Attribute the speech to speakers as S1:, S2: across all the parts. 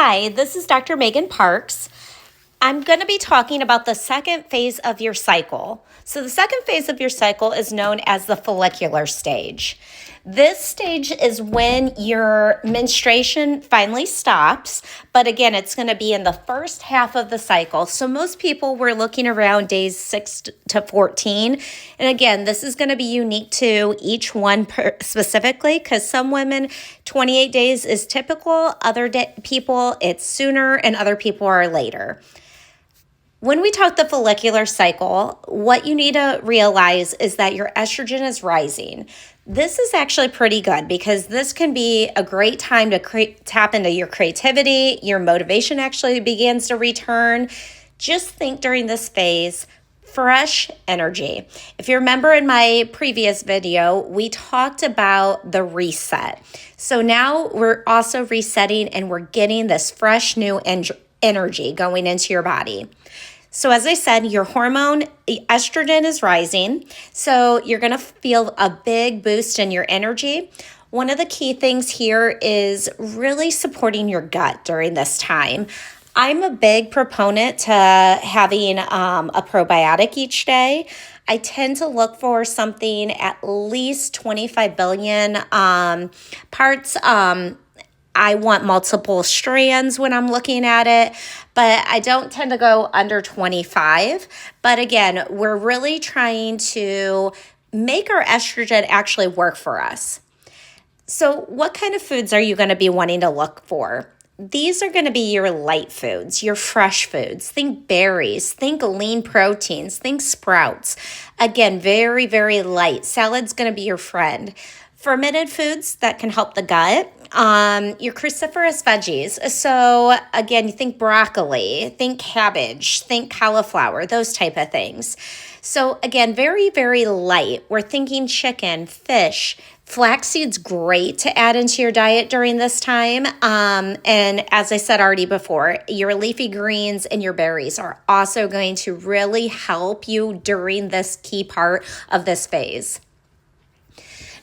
S1: Hi, this is Dr. Megan Parks. I'm going to be talking about the second phase of your cycle. So the second phase of your cycle is known as the follicular stage. This stage is when your menstruation finally stops, but again, it's going to be in the first half of the cycle. So most people were looking around days 6 to 14. And again, this is going to be unique to each one specifically, because some women, 28 days is typical. Other people, it's sooner, and other people are later. When we talk the follicular cycle, what you need to realize is that your estrogen is rising. This is actually pretty good because this can be a great time to tap into your creativity. Your motivation actually begins to return. Just think during this phase, fresh energy. If you remember in my previous video, we talked about the reset. So now we're also resetting and we're getting this fresh new energy going into your body. So as I said, your hormone, estrogen is rising. So you're going to feel a big boost in your energy. One of the key things here is really supporting your gut during this time. I'm a big proponent to having a probiotic each day. I tend to look for something at least 25 billion parts. I want multiple strands when I'm looking at it, but I don't tend to go under 25. But again, we're really trying to make our estrogen actually work for us. So what kind of foods are you going to be wanting to look for? These are going to be your light foods, your fresh foods. Think berries, think lean proteins, think sprouts. Again, very, very light. Salad's going to be your friend. Fermented foods that can help the gut. Your cruciferous veggies. So again, you think broccoli, think cabbage, think cauliflower, those type of things. So again, very, very light. We're thinking chicken, fish. Flaxseed's great to add into your diet during this time. And as I said already before, your leafy greens and your berries are also going to really help you during this key part of this phase.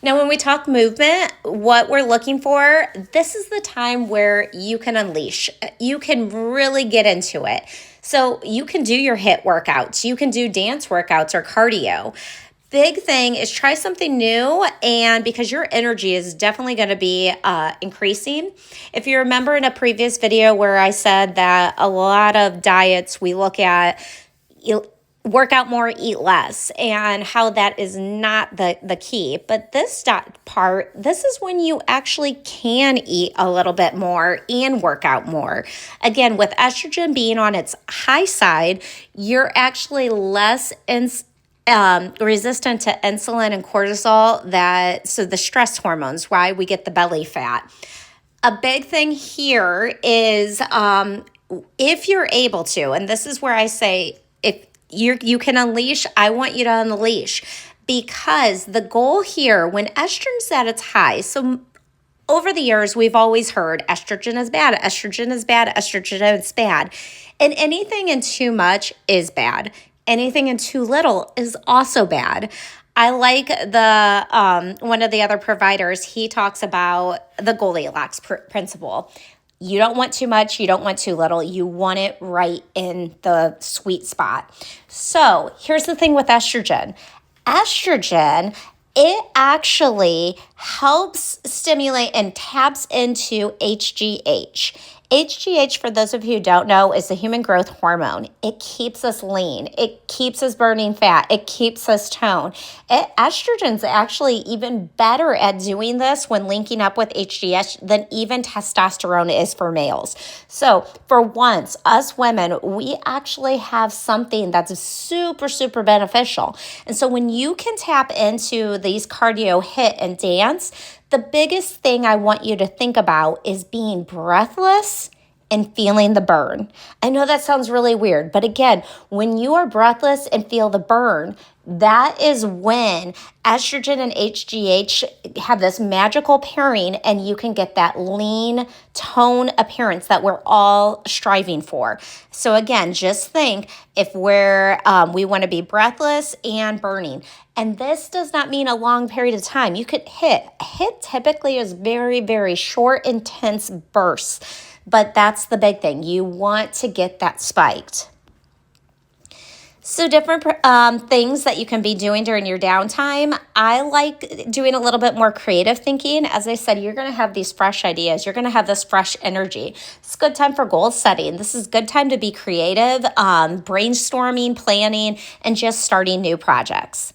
S1: Now, when we talk movement, what we're looking for, this is the time where you can unleash. You can really get into it. So you can do your HIIT workouts. You can do dance workouts or cardio. Big thing is try something new, and because your energy is definitely going to be increasing. If you remember in a previous video where I said that a lot of diets we look at, work out more, eat less, and how that is not the key. But this part, this is when you actually can eat a little bit more and work out more. Again, with estrogen being on its high side, you're actually less resistant to insulin and cortisol, so the stress hormones, why we get the belly fat. A big thing here is if you're able to, and this is where I say, if you can unleash, I want you to unleash, because the goal here, when estrogen's at its high, so over the years, we've always heard estrogen is bad, estrogen is bad, estrogen is bad. And anything in too much is bad. Anything in too little is also bad. I like the one of the other providers, he talks about the Goldilocks principle. You don't want too much, you don't want too little, you want it right in the sweet spot. So here's the thing with estrogen. Estrogen, it actually helps stimulate and taps into HGH. HGH, for those of you who don't know, is the human growth hormone. It keeps us lean. It keeps us burning fat. It keeps us toned. Estrogen's actually even better at doing this when linking up with HGH than even testosterone is for males. So for once, us women, we actually have something that's super, super beneficial. And so when you can tap into these cardio, HIIT, and dance, the biggest thing I want you to think about is being breathless and feeling the burn. I know that sounds really weird, but again, when you are breathless and feel the burn, That is when estrogen and HGH have this magical pairing, and you can get that lean tone appearance that we're all striving for. So again, just think if we want to be breathless and burning. And this does not mean a long period of time. You could hit typically is very, very short, intense bursts, but that's the big thing. You want to get that spiked. So different things that you can be doing during your downtime. I like doing a little bit more creative thinking. As I said, you're going to have these fresh ideas. You're going to have this fresh energy. It's a good time for goal setting. This is a good time to be creative, brainstorming, planning, and just starting new projects.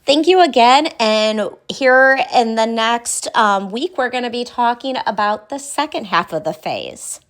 S1: Thank you again. And here in the next week, we're going to be talking about the second half of the phase.